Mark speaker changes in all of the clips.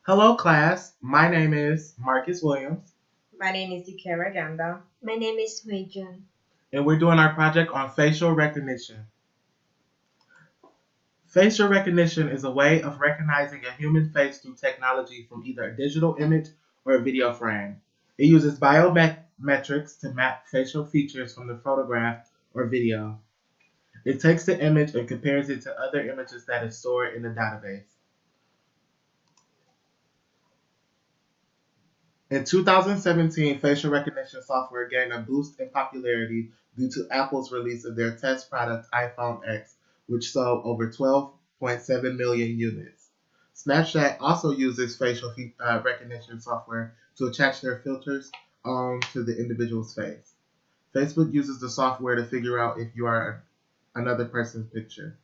Speaker 1: Hello, class. My name is Marcus Williams,
Speaker 2: My name is Eucharia Ganda.
Speaker 3: My name is Huyen Tran.
Speaker 1: and we're doing our project on facial recognition. Facial recognition is a way of recognizing a human face through technology from either a digital image or a video frame. It uses biometrics to map facial features from the photograph or video. It takes the image and compares it to other images that is stored in the database. In 2017, facial recognition software gained a boost in popularity due to Apple's release of their test product iPhone X, which sold over 12.7 million units. Snapchat also uses facial recognition software to attach their filters to the individual's face. Facebook uses the software to figure out if you are another person's picture.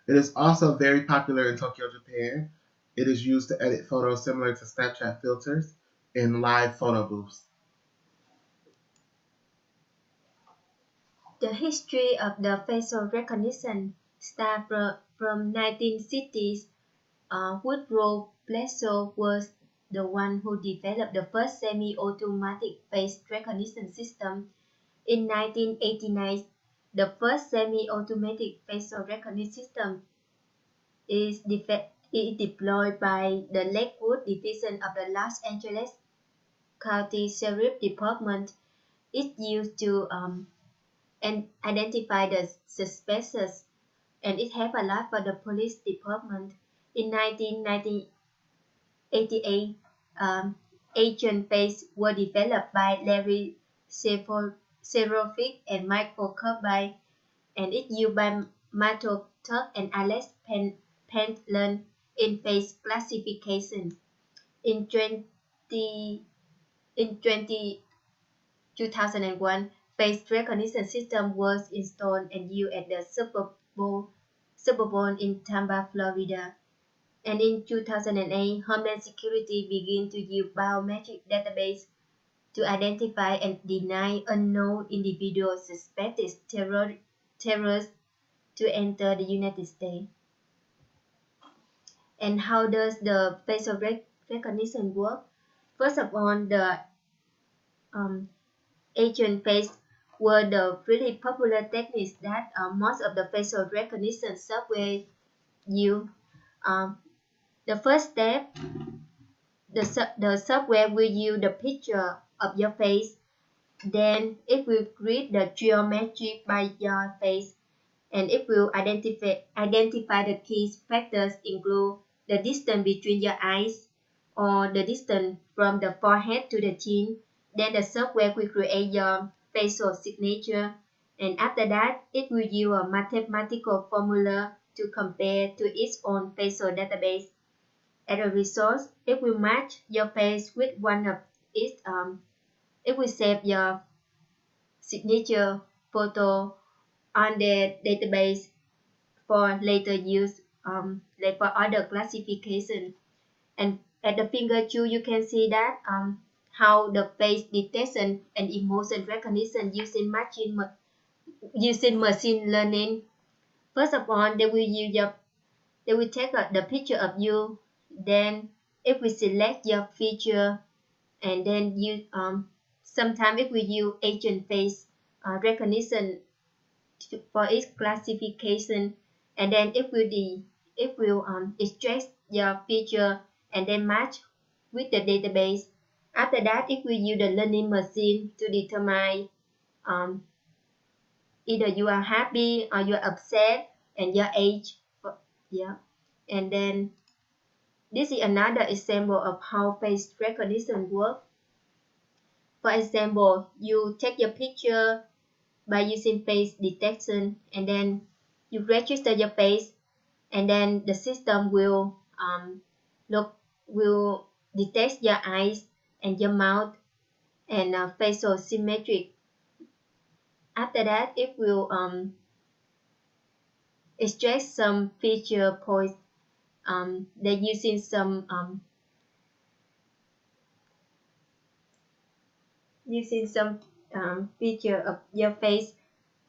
Speaker 1: It is also very popular in Tokyo, Japan. It is used to edit photos similar to Snapchat filters in live photo booths.
Speaker 3: The history of the facial recognition starts from 1960s. Woodrow Bledsoe was the one who developed the first semi-automatic face recognition system. In 1989, the first semi-automatic facial recognition system is deployed by the Lakewood Division of the Los Angeles County Sheriff Department. It's used to and identify the suspects, and it helped a lot for the police department. In 1988, agent face were developed by Larry Serovic and Michael Kirby, and it used by Matthew Tuck and Alex Pentland in face classification. In 2001, face recognition system was installed and used at the Super Bowl in Tampa, Florida. And in 2008, Homeland Security began to use biometric database to identify and deny unknown individuals suspected terrorists to enter the United States. And how does the facial recognition work? First of all, the um, agent face were the really popular techniques that most of the facial recognition software use. Um, the first step, the software will use the picture of your face, then it will create the geometry by your face, and it will identify the key factors include the distance between your eyes or the distance from the forehead to the chin. Then the software will create your facial signature, and after that it will use a mathematical formula to compare to its own facial database. As a result, it will match your face with one of its it will save your signature photo on the database for later use, like for other classification. And at the finger tool, you can see that how the face detection and emotion recognition using machine learning. First of all, they will take the picture of you, then it will select your feature, and then you sometimes it will use agent face recognition for its classification, and then it will extract your feature and then match with the database. After that, it will use the learning machine to determine um, either you are happy or you are upset and your age. Yeah, and then this is another example of how face recognition works. For example, you take your picture by using face detection, and then you register your face, and then the system look will detect your eyes and your mouth and facial symmetric. After that, it will extract some feature points. They're using some feature of your face,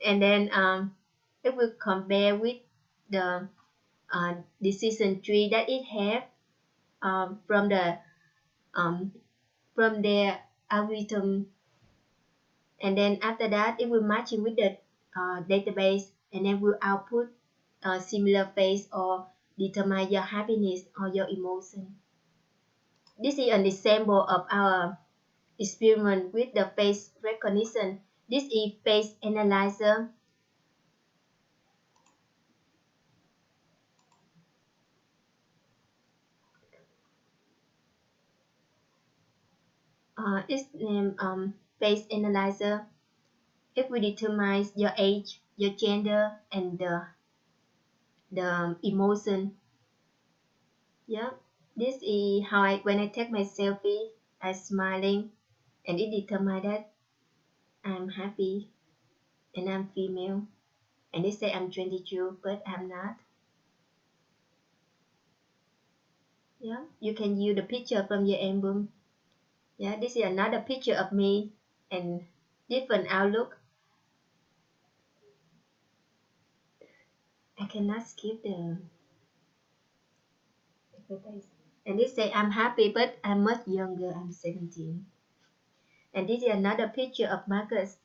Speaker 3: and then it will compare with the decision tree that it has. from the algorithm, and then after that it will match it with the database, and then will output a similar face or determine your happiness or your emotion. This is an example of our experiment with the face recognition. This is face analyzer. Its name face analyzer. It will determine your age, your gender, and the emotion. Yeah, this is how when I take my selfie, I'm smiling, and it determines that I'm happy and I'm female. And they say I'm 22, but I'm not. Yeah, you can use the picture from your album. Yeah, this is another picture of me and different outlook. I cannot skip the advertise. And they say I'm happy, but I'm much younger. I'm 17. And this is another picture of Marcus.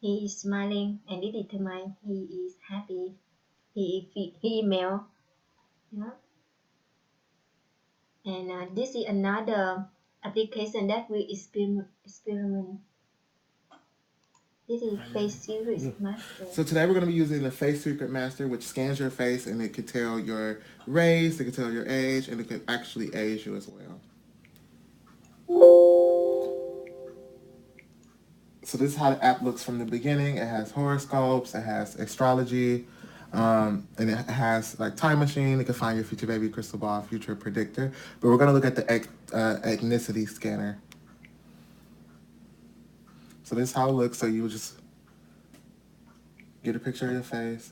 Speaker 3: He is smiling, and it determines he is happy. He is female. Yeah. And this is another application that we experiment. This is Face Series Master.
Speaker 1: So today we're going to be using the Face Secret Master, which scans your face and it can tell your race, it can tell your age, and it can actually age you as well. So this is how the app looks from the beginning. It has horoscopes, it has astrology, and it has like time machine. It can find your future baby, crystal ball, future predictor. But we're going to look at the ethnicity scanner. So this is how it looks. So you just get a picture of your face.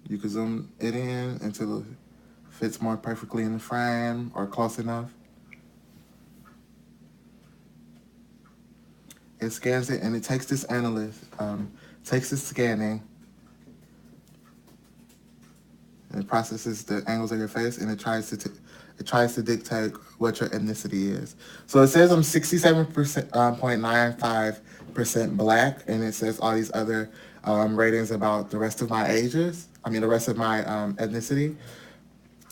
Speaker 1: You can zoom it in until it fits more perfectly in the frame or close enough. It scans it and it takes this analyst, takes the scanning, and it processes the angles of your face, and it tries to dictate what your ethnicity is. So it says I'm 67.95% black, and it says all these other ratings about the rest of my ages. The rest of my ethnicity.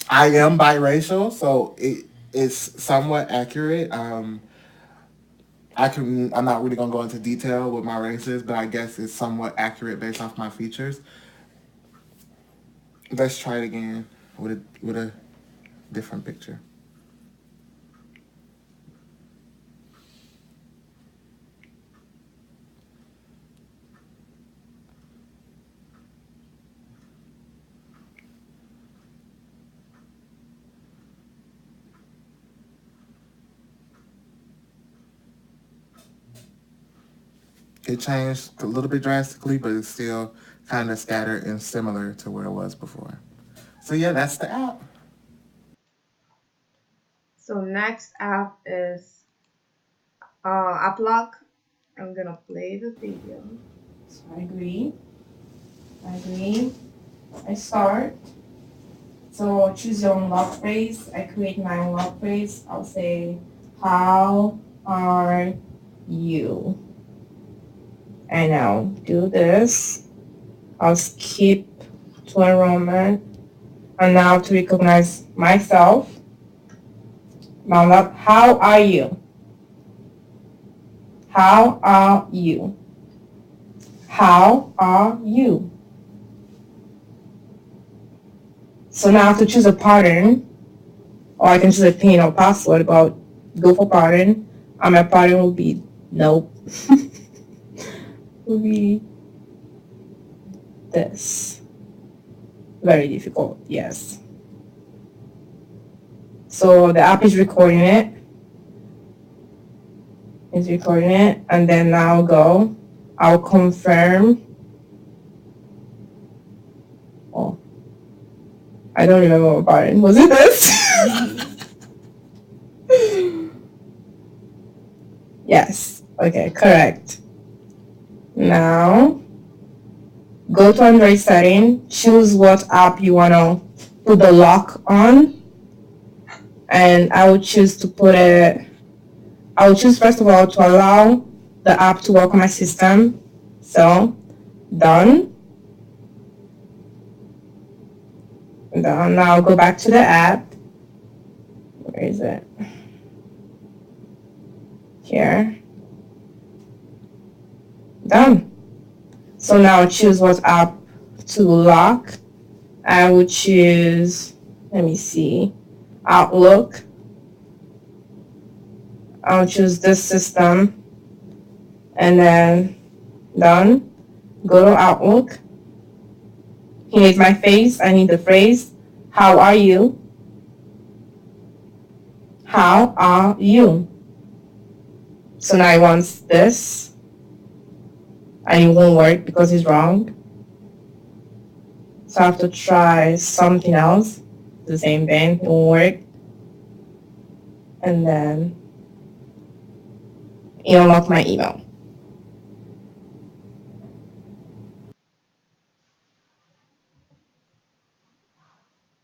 Speaker 1: I am biracial, so it is somewhat accurate. I'm not really gonna go into detail with my races, but I guess it's somewhat accurate based off my features. Let's try it again with a different picture. It changed a little bit drastically, but it's still kind of scattered and similar to where it was before. So yeah, that's the app.
Speaker 2: So next app is Uplock. I'm gonna play the video.
Speaker 4: So I agree. I start. So choose your own log phrase. I create my own log phrase. I'll say, how are you? And I'll do this. I'll skip to enrollment. And now to recognize myself. Now, how are you? How are you? How are you? So now to choose a pattern, or I can choose a PIN or password, but go for pattern. And my pattern will be nope. Will be this. Very difficult, yes. So the app is recording it. It's recording it, and then I'll go. I'll confirm. Oh, I don't remember what pattern. Was it this? Yes. Okay, correct. Now, go to Android setting. Choose what app you want to put the lock on, and I would choose to put it. I would choose first of all to allow the app to work on my system. So done. Done. Now I'll go back to the app. Where is it? Here. Done. So now I'll choose what app to lock. I would choose, let me see, Outlook. I'll choose this system, and then done. Go to Outlook. Here is my face. I need the phrase, how are you? How are you? So now I want this, and it won't work because it's wrong. So I have to try something else. The same thing, it won't work. And then it unlocked my email.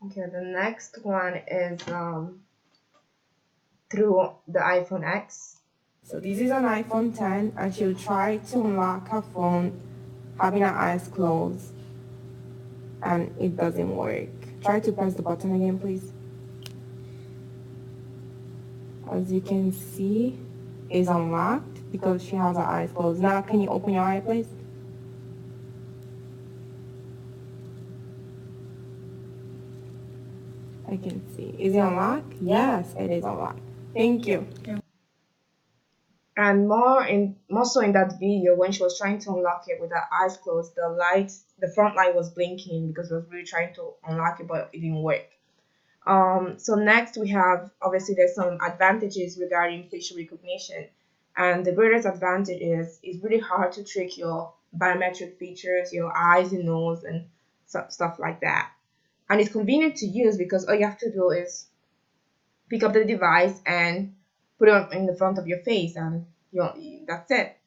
Speaker 2: Okay, the next one is through the iPhone X.
Speaker 4: So this is an iPhone 10, and she'll try to unlock her phone having her eyes closed, and it doesn't work. Try to press the button again, please. As you can see, it's unlocked because she has her eyes closed. Now, can you open your eye, please? I can see. Is it unlocked? Yes, it is unlocked. Thank you.
Speaker 2: And more so in that video, when she was trying to unlock it with her eyes closed, the front light was blinking because it was really trying to unlock it, but it didn't work. So next we have, obviously there's some advantages regarding facial recognition, and the greatest advantage is it's really hard to trick your biometric features, your eyes and nose and stuff like that. And it's convenient to use because all you have to do is pick up the device and put it in the front of your face, and that's it.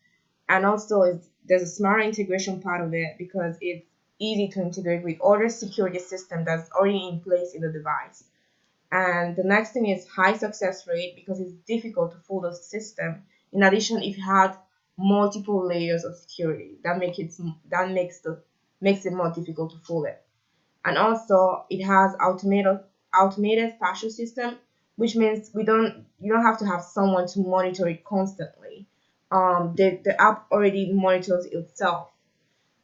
Speaker 2: And also there's a smart integration part of it because it's easy to integrate with other security system that's already in place in the device. And the next thing is high success rate because it's difficult to fool the system. In addition, if you had multiple layers of security, makes it more difficult to fool it. And also it has automated facial system, which means you don't have to have someone to monitor it constantly. The app already monitors itself,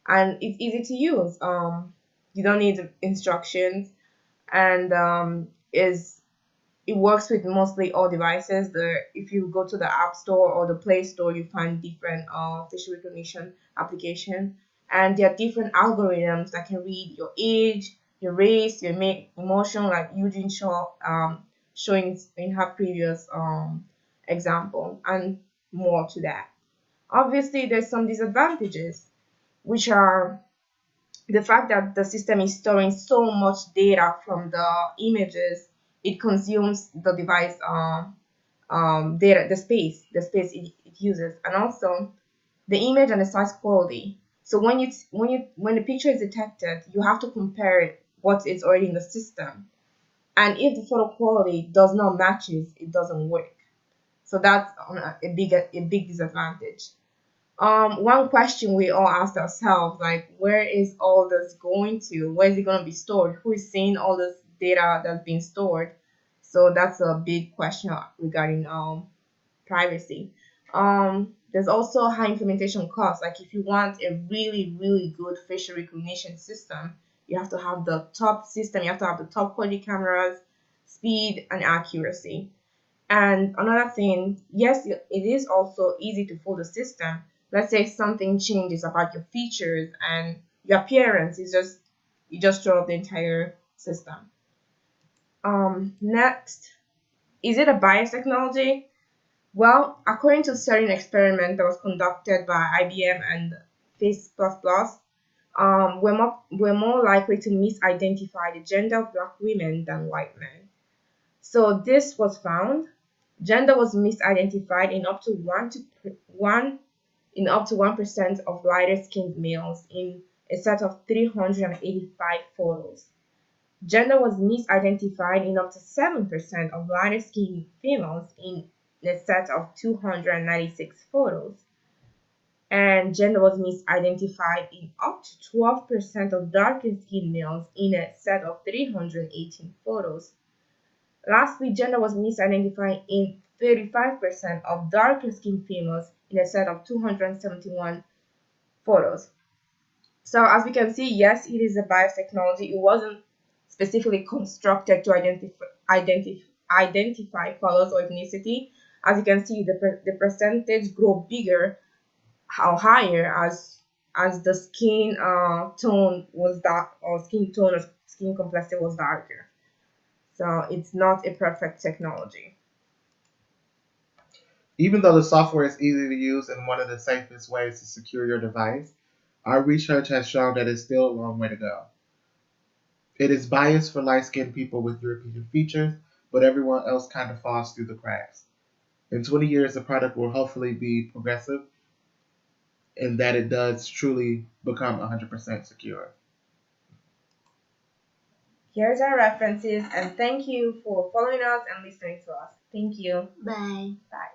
Speaker 2: and it's easy to use. You don't need instructions, and is it works with mostly all devices. If you go to the App Store or the Play Store, you find different facial recognition application, and there are different algorithms that can read your age, your race, your emotion, like Eugene showing in her previous example, and more to that. Obviously, there's some disadvantages, which are the fact that the system is storing so much data from the images. It consumes the device data, the space it uses, and also the image and the size quality. So when the picture is detected, you have to compare it what is already in the system, and if the photo quality does not matches, it doesn't work. So that's a big disadvantage. One question we all asked ourselves, like, where is all this going to? Where is it going to be stored? Who is seeing all this data that's being stored? So that's a big question regarding privacy. There's also high implementation costs. Like, if you want a really, really good facial recognition system, you have to have the top system, you have to have the top quality cameras, speed, and accuracy. And another thing, yes, it is also easy to fool the system. Let's say something changes about your features and your appearance is just you just throw off the entire system. Next, is it a bias technology? Well, according to a certain experiment that was conducted by IBM and Face++, we're more likely to misidentify the gender of black women than white men. So this was found. Gender was misidentified in up to 1% of lighter skinned males in a set of 385 photos. Gender was misidentified in up to 7% of lighter skinned females in a set of 296 photos, and gender was misidentified in up to 12% of darker skinned males in a set of 318 photos. Lastly, gender was misidentified in 35% of darker skinned females in a set of 271 photos. So as we can see, yes, it is a biotechnology. It wasn't specifically constructed to identify colors or ethnicity. As you can see, the percentage grow bigger or higher as the skin tone was dark, or skin tone or skin complexity was darker. So it's not a perfect technology.
Speaker 1: Even though the software is easy to use and one of the safest ways to secure your device, our research has shown that it's still a long way to go. It is biased for light skinned people with European features, but everyone else kind of falls through the cracks. In 20 years, the product will hopefully be progressive in that it does truly become 100% secure.
Speaker 2: Here's our references, and thank you for following us and listening to us. Thank you.
Speaker 3: Bye.
Speaker 2: Bye.